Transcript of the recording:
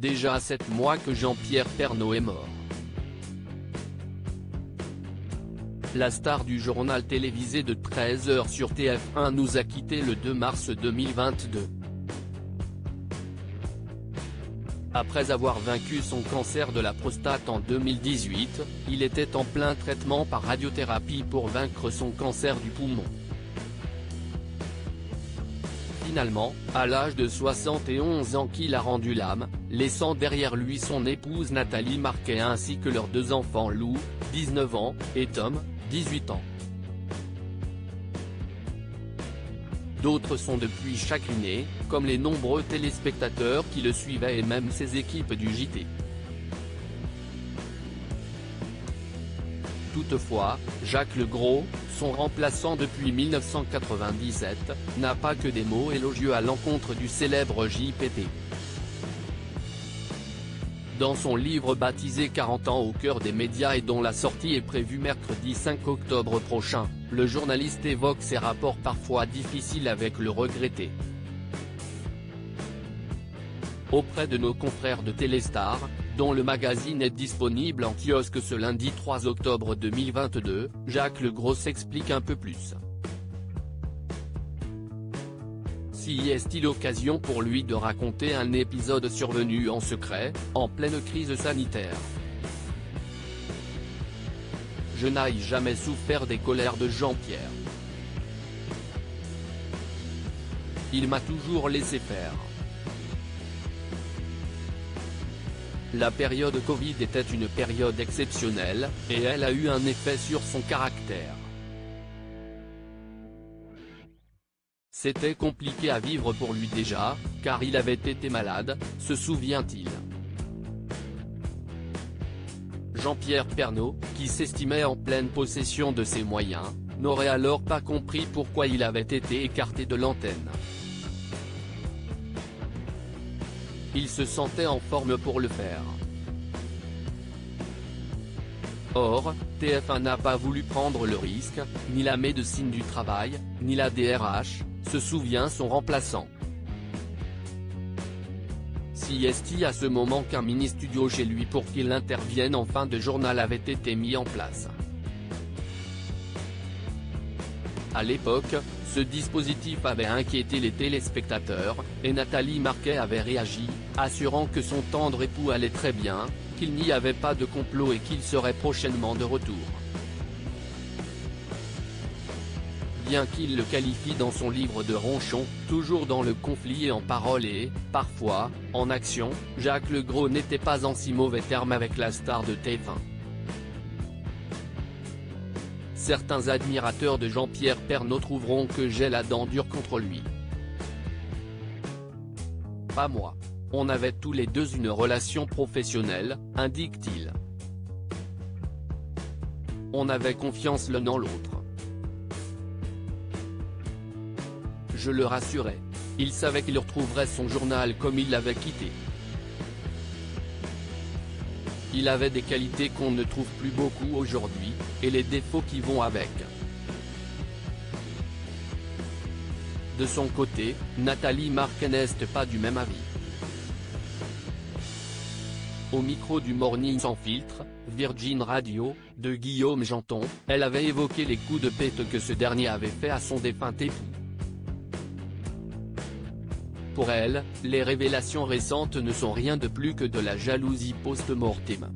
déjà 7 mois que Jean-Pierre Pernaut est mort. La star du journal télévisé de 13h sur TF1 nous a quittés le 2 mars 2022. Après avoir vaincu son cancer de la prostate en 2018, il était en plein traitement par radiothérapie pour vaincre son cancer du poumon. Finalement, à l'âge de 71 ans qu'il a rendu l'âme, laissant derrière lui son épouse Nathalie Marquet ainsi que leurs 2 enfants Lou, 19 ans, et Tom, 18 ans. D'autres sont depuis chagrinés, comme les nombreux téléspectateurs qui le suivaient et même ses équipes du JT. Toutefois, Jacques Legros, son remplaçant depuis 1997, n'a pas que des mots élogieux à l'encontre du célèbre JPP. Dans son livre baptisé 40 ans au cœur des médias et dont la sortie est prévue mercredi 5 octobre prochain, le journaliste évoque ses rapports parfois difficiles avec le regretté. Auprès de nos confrères de Téléstar, dont le magazine est disponible en kiosque ce lundi 3 octobre 2022, Jacques Legros s'explique un peu plus. Si est-il l'occasion pour lui de raconter un épisode survenu en secret, en pleine crise sanitaire. Je n'ai jamais souffert des colères de Jean-Pierre. Il m'a toujours laissé faire. La période Covid était une période exceptionnelle, et elle a eu un effet sur son caractère. C'était compliqué à vivre pour lui déjà, car il avait été malade, se souvient-il. Jean-Pierre Pernaut, qui s'estimait en pleine possession de ses moyens, n'aurait alors pas compris pourquoi il avait été écarté de l'antenne. Il se sentait en forme pour le faire. Or, TF1 n'a pas voulu prendre le risque, ni la médecine du travail, ni la DRH, se souvient son remplaçant. Si est-il à ce moment qu'un mini-studio chez lui pour qu'il intervienne en fin de journal avait été mis en place. À l'époque, ce dispositif avait inquiété les téléspectateurs, et Nathalie Marquet avait réagi, assurant que son tendre époux allait très bien, qu'il n'y avait pas de complot et qu'il serait prochainement de retour. Bien qu'il le qualifie dans son livre de Ronchon, toujours dans le conflit et en parole et, parfois, en action, Jacques Legros n'était pas en si mauvais termes avec la star de TF1. Certains admirateurs de Jean-Pierre Pernaut trouveront que j'ai la dent dure contre lui. Pas moi. On avait tous les deux une relation professionnelle, indique-t-il. On avait confiance l'un en l'autre. Je le rassurais. Il savait qu'il retrouverait son journal comme il l'avait quitté. Il avait des qualités qu'on ne trouve plus beaucoup aujourd'hui, et les défauts qui vont avec. De son côté, Nathalie Marquet n'est pas du même avis. Au micro du Morning sans filtre, Virgin Radio, de Guillaume Janton, elle avait évoqué les coups de pète que ce dernier avait fait à son défunt époux. Pour elle, les révélations récentes ne sont rien de plus que de la jalousie post-mortem.